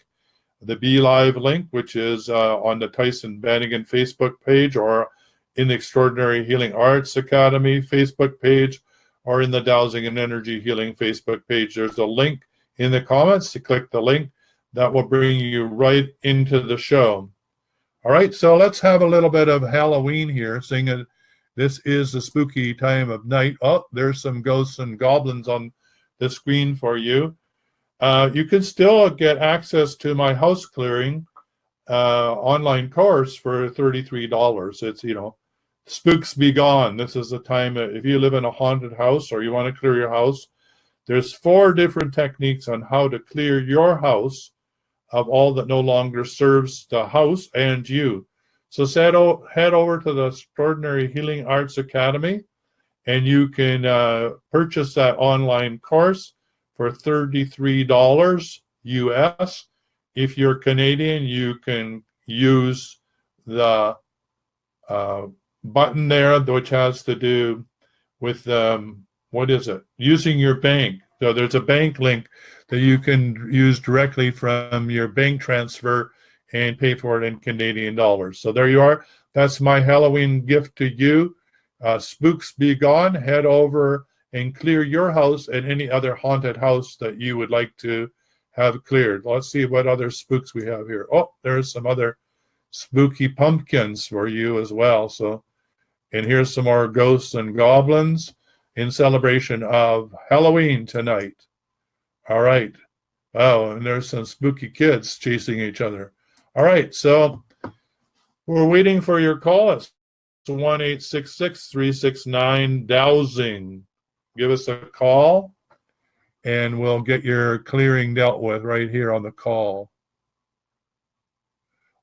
the Be Live link, which is on the Tyhson Banighen Facebook page, or in the Extraordinary Healing Arts Academy Facebook page, or in the Dowsing and Energy Healing Facebook page. There's a link in the comments. To click the link, that will bring you right into the show. All right, so let's have a little bit of Halloween here, seeing this is the spooky time of night. Oh, there's some ghosts and goblins on the screen for you. You can still get access to my house clearing online course for $33. It's, Spooks Be Gone. This is the time if you live in a haunted house or you want to clear your house. There's 4 different techniques on how to clear your house of all that no longer serves the house and you. So head over to the Extraordinary Healing Arts Academy, and you can purchase that online course for $33 US. If you're Canadian, you can use the button there, which has to do with using your bank. So there's a bank link that you can use directly from your bank transfer and pay for it in Canadian dollars. So there you are. That's my Halloween gift to you. Spooks Be Gone. Head over and clear your house and any other haunted house that you would like to have cleared. Let's see what other spooks we have here. Oh, there's some other spooky pumpkins for you as well. So, and here's some more ghosts and goblins in celebration of Halloween tonight. All right. Oh, and there's some spooky kids chasing each other. All right, so we're waiting for your call. It's 1-866-369-DOWSING. Give us a call, and we'll get your clearing dealt with right here on the call.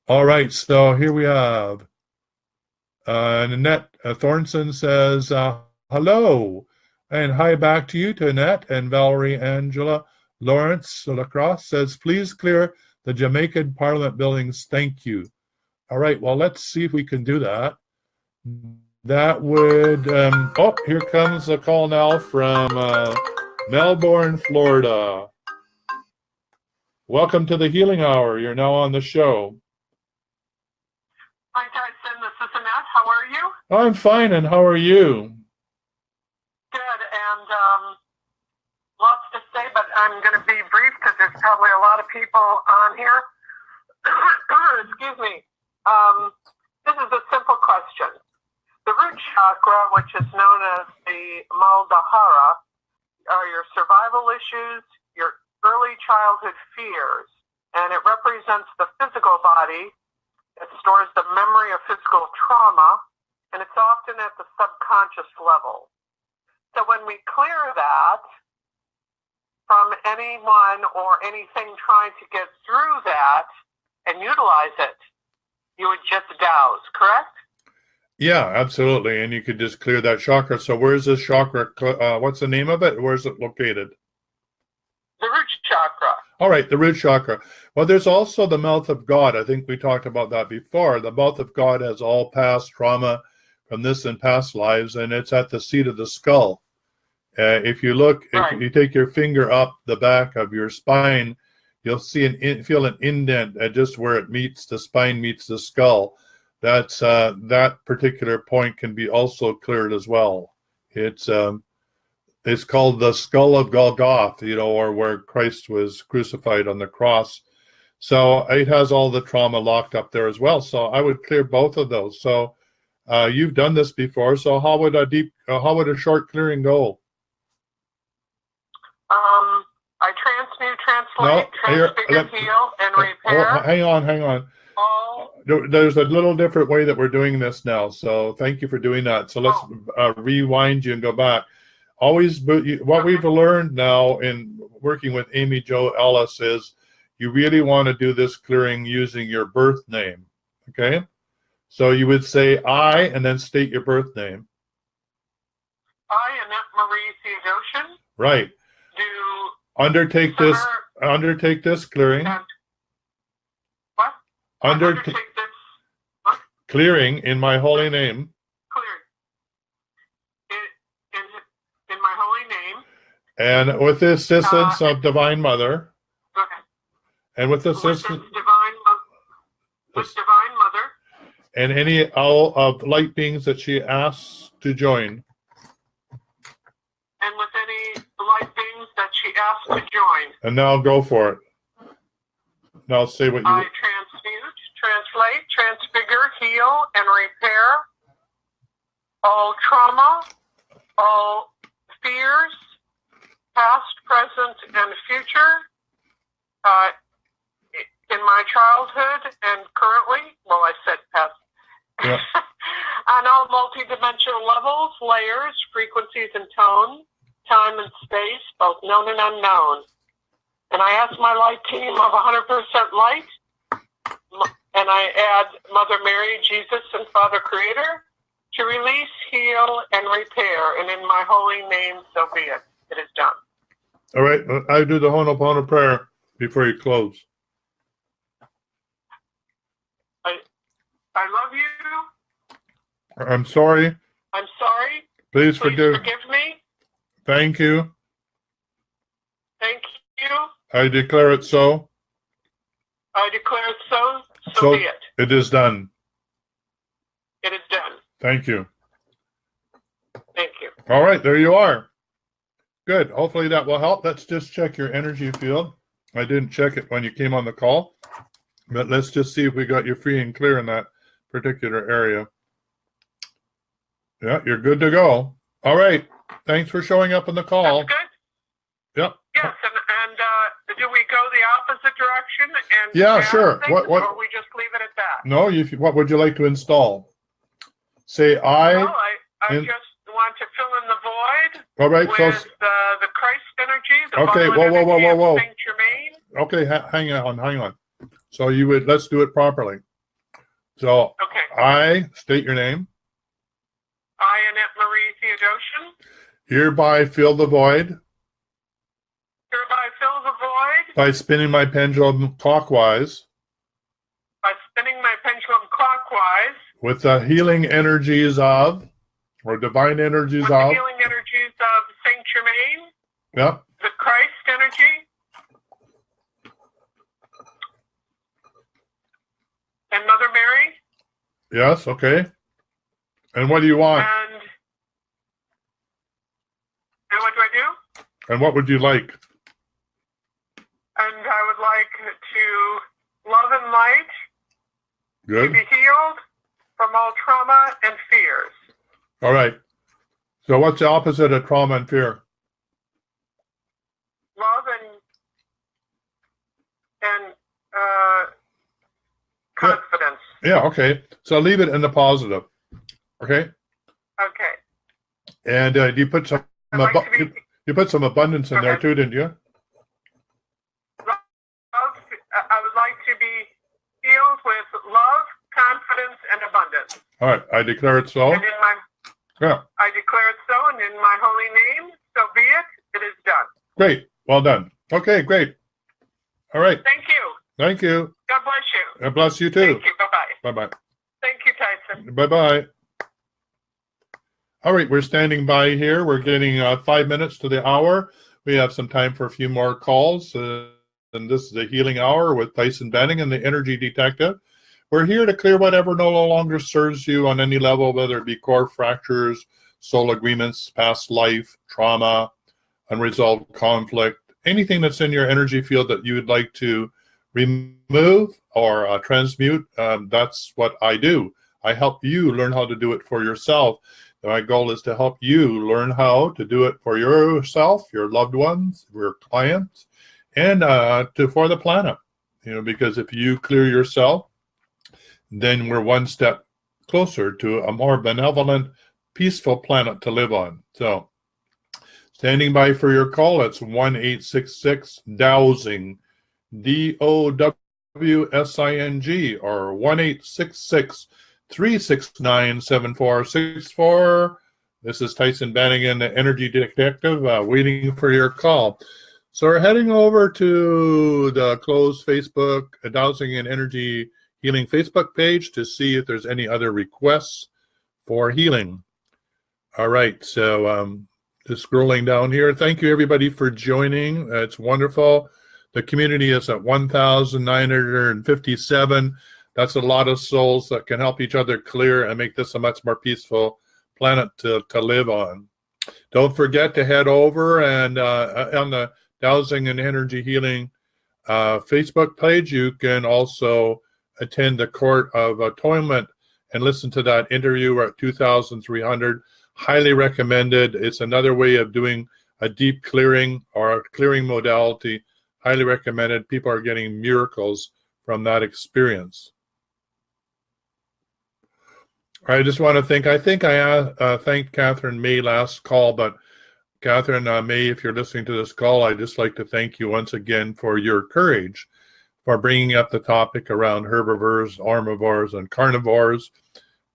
All right, so here we have Annette Thornton says, hello, and hi back to you to Annette. And Valerie Angela Lawrence Lacrosse says, please clear the Jamaican Parliament buildings. Thank you. All right, well, let's see if we can do that. That would, here comes a call now from Melbourne, Florida. Welcome to the Healing Hour. You're now on the show. Hi, Tyson. This is Annette. How are you? I'm fine, and how are you? Good, and lots to say, but I'm going to be brief because there's probably a lot of people on here. Excuse me. This is a simple question. The root chakra, which is known as the Muladhara, are your survival issues, your early childhood fears, and it represents the physical body. It stores the memory of physical trauma, and it's often at the subconscious level. So when we clear that from anyone or anything trying to get through that and utilize it, you would just douse, correct? Yeah, absolutely. And you could just clear that chakra. So where's this chakra? What's the name of it? Where's it located? The root chakra. All right, the root chakra. Well, there's also the mouth of God. I think we talked about that before. The mouth of God has all past trauma from this and past lives, and it's at the seat of the skull. If you look, right. If you take your finger up the back of your spine, you'll see feel an indent at just where it meets the spine meets the skull. That's that particular point can be also cleared as well. It's called the skull of Golgotha, or where Christ was crucified on the cross. So it has all the trauma locked up there as well. So I would clear both of those. So you've done this before. So how would a short clearing go? I transmute, translate, transfigure, heal, and repair. Hang on. There's a little different way that we're doing this now. So thank you for doing that. So let's rewind you and go back. Always, what we've learned now in working with Amy Jo Ellis is you really want to do this clearing using your birth name. Okay? So you would say I and then state your birth name. I, Annette Marie Theodosian. Right. Do undertake this clearing. What? Undertake this what? Clearing in my holy name. Clearing. In my holy name. And with the assistance of Divine Mother. Okay. And with the assistance with Divine Mother. And any all of light beings that she asks to join. And with any light beings that she asks to join. And now go for it. Now say what you... I transmute, translate, transfigure, heal, and repair all trauma, all fears, past, present, and future, in my childhood and currently, well, I said past, yeah. On all multidimensional levels, layers, frequencies, and tone, time and space, both known and unknown. And I ask my light team of 100% light, and I add Mother Mary, Jesus, and Father Creator to release, heal, and repair. And in my holy name, so be it. It is done. All right. I do the Ho'oponopono prayer before you close. I love you. I'm sorry. I'm sorry. Please forgive me. Thank you. Thank you. I declare it so. I declare it so. So be it. It is done. It is done. Thank you. Thank you. All right, there you are. Good. Hopefully that will help. Let's just check your energy field. I didn't check it when you came on the call, but let's just see if we got you free and clear in that particular area. Yeah, you're good to go. All right. Thanks for showing up on the call. That's good? Yep. Yes, and do we go the opposite direction? And yeah, sure. What? Or we just leave it at that? No, what would you like to install? Say I just want to fill in the void. All right, with so the Christ energy, the okay, whoa. Saint Germain. Okay, hang on. So let's do it properly. So okay. I state your name. I, Annette Marie Theodosian. Hereby fill the void. Hereby fill the void. By spinning my pendulum clockwise. By spinning my pendulum clockwise. With the healing energies of, or divine energies with of. The healing energies of Saint Germain. Yep. The Christ energy. And Mother Mary. Yes, okay. And what do you want? And what do I do? And what would you like? And I would like to love and light. Good. To be healed from all trauma and fears. All right. So what's the opposite of trauma and fear? Love and confidence. Yeah, okay. So leave it in the positive. Okay? Okay. And you put some you put some abundance in there too, didn't you? I would like to be healed with love, confidence, and abundance. All right. I declare it so. And I declare it so, and in my holy name, so be it. It is done. Great. Well done. Okay, great. All right. Thank you. Thank you. God bless you. God bless you too. Thank you. Bye-bye. Bye-bye. Thank you, Tyson. Bye-bye. All right, we're standing by here. We're getting 5 minutes to the hour. We have some time for a few more calls. And this is the Healing Hour with Tyhson Banighen, the Energy Detective. We're here to clear whatever no longer serves you on any level, whether it be core fractures, soul agreements, past life, trauma, unresolved conflict, anything that's in your energy field that you would like to remove or transmute, that's what I do. I help you learn how to do it for yourself. My goal is to help you learn how to do it for yourself, your loved ones, your clients, and for the planet. Because if you clear yourself, then we're one step closer to a more benevolent, peaceful planet to live on. So, standing by for your call. It's 1-866-DOWSING, DOWSING, or 1-866-369-7464. This is Tyhson Banighen, the Energy Detective, waiting for your call. So we're heading over to the closed Facebook, Dowsing and Energy Healing Facebook page to see if there's any other requests for healing. All right, so just scrolling down here. Thank you, everybody, for joining. It's wonderful. The community is at 1,957. That's a lot of souls that can help each other clear and make this a much more peaceful planet to live on. Don't forget to head over and on the Dowsing and Energy Healing Facebook page, you can also attend the Court of Atonement and listen to that interview at 2,300. Highly recommended. It's another way of doing a deep clearing or a clearing modality. Highly recommended. People are getting miracles from that experience. I just want to thank I thanked Catherine May last call, but Catherine May, if you're listening to this call, I'd just like to thank you once again for your courage for bringing up the topic around herbivores, omnivores, and carnivores.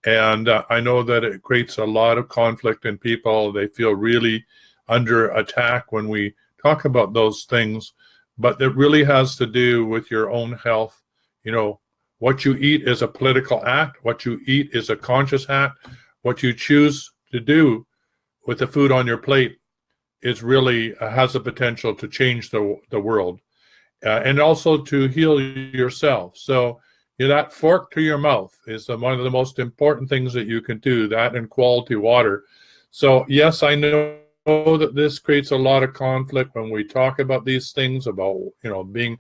And I know that it creates a lot of conflict in people. They feel really under attack when we talk about those things, but it really has to do with your own health. What you eat is a political act. What you eat is a conscious act. What you choose to do with the food on your plate is really has the potential to change the world and also to heal yourself. So that fork to your mouth is one of the most important things that you can do, that and quality water. So yes, I know that this creates a lot of conflict when we talk about these things about, being,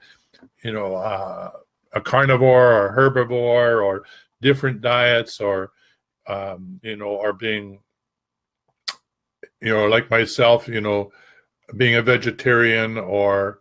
a carnivore or herbivore or different diets or, or being, like myself, being a vegetarian or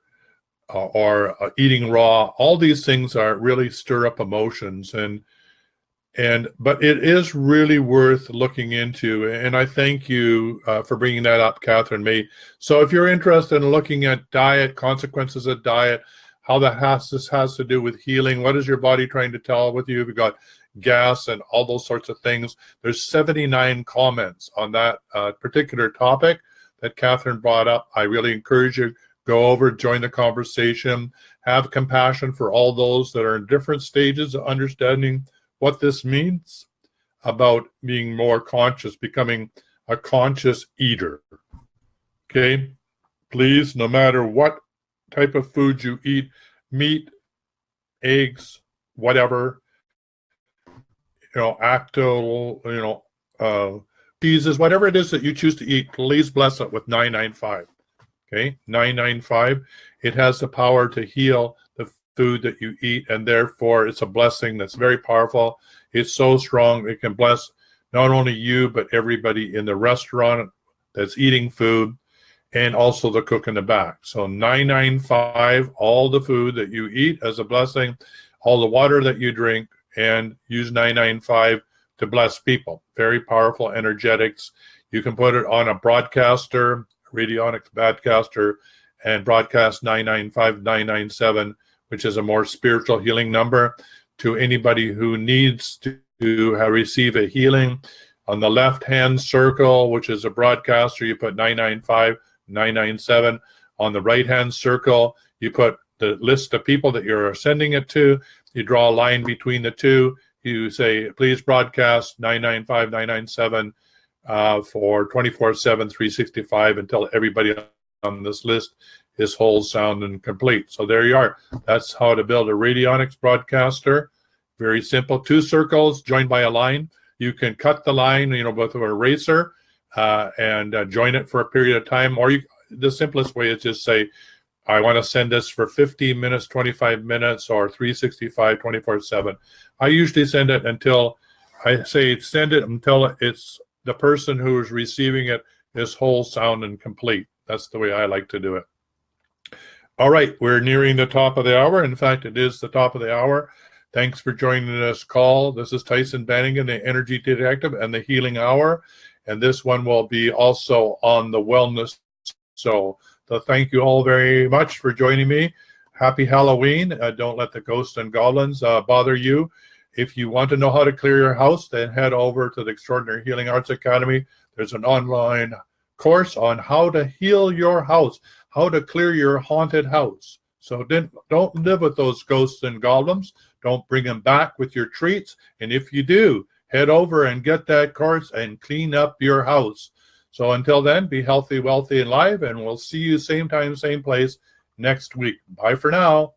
eating raw. All these things are really stir up emotions, but it is really worth looking into. And I thank you for bringing that up, Catherine May. So if you're interested in looking at diet, consequences of diet, how this has to do with healing, what is your body trying to tell with you? You've got gas and all those sorts of things. There's 79 comments on that particular topic that Catherine brought up. I really encourage you, go over, join the conversation, have compassion for all those that are in different stages of understanding what this means about being more conscious, becoming a conscious eater. Okay? Please, no matter what type of food you eat, meat, eggs, whatever, cheeses, whatever it is that you choose to eat, please bless it with 995. Okay, 995. It has the power to heal the food that you eat, and therefore it's a blessing that's very powerful. It's so strong, it can bless not only you, but everybody in the restaurant that's eating food, and also the cook in the back. So 995, all the food that you eat as a blessing, all the water that you drink, and use 995 to bless people. Very powerful energetics. You can put it on a broadcaster, radionics broadcaster, and broadcast 995, 997, which is a more spiritual healing number to anybody who needs to receive a healing. On the left-hand circle, which is a broadcaster, you put 995, 997. On the right-hand circle, you put the list of people that you're sending it to. You draw a line between the two. You say, please broadcast 995, 997 for 24/7, 365 until everybody on this list is whole, sound, and complete. So there you are. That's how to build a radionics broadcaster. Very simple. 2 circles joined by a line. You can cut the line, with an eraser and join it for a period of time. Or the simplest way is just say, I want to send this for 15 minutes, 25 minutes, or 365, 24/7. I usually send it until it's the person who is receiving it is whole, sound, and complete. That's the way I like to do it. All right, we're nearing the top of the hour. In fact, it is the top of the hour. Thanks for joining this call. This is Tyhson Banighen, the Energy Detective, and the Healing Hour. And this one will be also on the Wellness Show. So thank you all very much for joining me. Happy Halloween. Don't let the ghosts and goblins bother you. If you want to know how to clear your house, then head over to the Extraordinary Healing Arts Academy. There's an online course on how to heal your house, how to clear your haunted house. So don't live with those ghosts and goblins. Don't bring them back with your treats. And if you do, head over and get that course and clean up your house. So until then, be healthy, wealthy, and live, and we'll see you same time, same place next week. Bye for now.